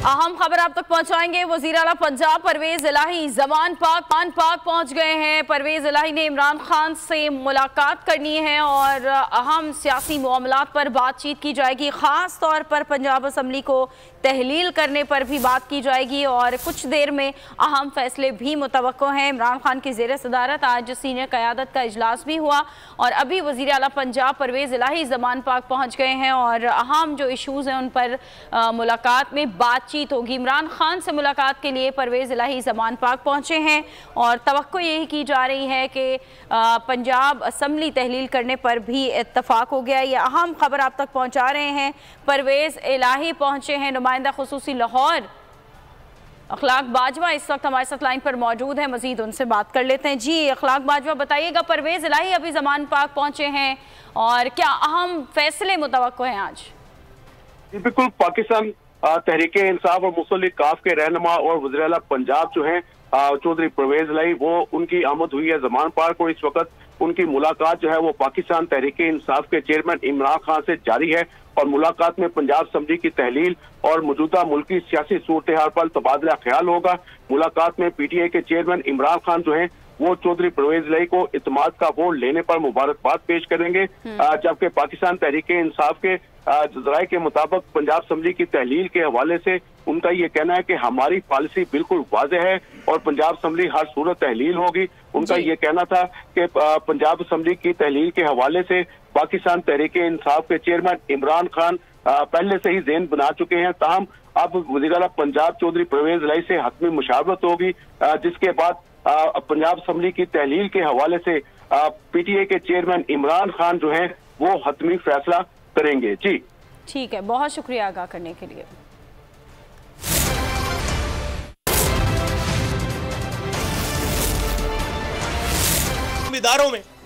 अहम खबर आप तक पहुंचाएंगे। वज़ीर आला पंजाब परवेज इलाही जमान पाक पहुंच गए हैं। परवेज इलाही ने इमरान खान से मुलाकात करनी है और अहम सियासी मामलात पर बातचीत की जाएगी। ख़ास तौर पर पंजाब असम्बली को तहलील करने पर भी बात की जाएगी और कुछ देर में अहम फैसले भी मुतवक्को हैं। इमरान खान की ज़ेर सदारत आज सीनियर क़यादत का इजलास भी हुआ और अभी वज़ीर आला पंजाब परवेज इलाही जमान पाक पहुँच गए हैं और अहम जो इशूज़ हैं उन पर मुलाकात में बातचीत होगी। इमरान खान से मुलाकात के लिए परवेज इलाही जमान पाक पहुंचे हैं और तवक्को यही की जा रही है कि पंजाब असम्बली तहलील करने पर भी इत्तफाक हो गया। ये अहम खबर आप तक पहुंचा रहे हैं। परवेज इलाही पहुंचे हैं। नुमाइंदा खुसूसी लाहौर अखलाक बाजवा इस वक्त हमारे साथ लाइन पर मौजूद है, मजीद उनसे बात कर लेते हैं। जी अखलाक बाजवा, बताइएगा, परवेज इलाही अभी जमान पाक पहुंचे हैं और क्या अहम फैसले मुतवक्को हैं आज? बिल्कुल, पाकिस्तान तहरीक इंसाफ और मुस्लिम लीग काफ के रहनुमा और वज़ीर आला पंजाब जो हैं चौधरी परवेज इलाही, वो उनकी आमद हुई है जमान पाक और इस वक्त उनकी मुलाकात जो है वो पाकिस्तान तहरीक इंसाफ के चेयरमैन इमरान खान से जारी है और मुलाकात में पंजाब असम्बली की तहलील और मौजूदा मुल्की सियासी सूरत हाल पर तबादला ख्याल होगा। मुलाकात में PTI के चेयरमैन इमरान खान जो है वो चौधरी परवेज इलाही को इत्मीनान का वोट लेने पर मुबारकबाद पेश करेंगे, जबकि पाकिस्तान तहरीक इंसाफ के जराये के मुताबिक पंजाब असम्बली की तहलील के हवाले से उनका ये कहना है कि हमारी पॉलिसी बिल्कुल वाज़ेह है और पंजाब असम्बली हर सूरत तहलील होगी। उनका ये कहना था कि पंजाब असम्बली की तहलील के हवाले से पाकिस्तान तहरीक इंसाफ के चेयरमैन इमरान खान पहले से ही ज़हन बना चुके हैं। ताहम अब वज़ीर आला पंजाब चौधरी परवेज इलाही से हतमी मुशावरत होगी, जिसके बाद पंजाब असम्बली की तहलील के हवाले से PTI के चेयरमैन इमरान खान जो है वो हतमी फैसला करेंगे। जी ठीक है, बहुत शुक्रिया आगाह करने के लिए। इदारों में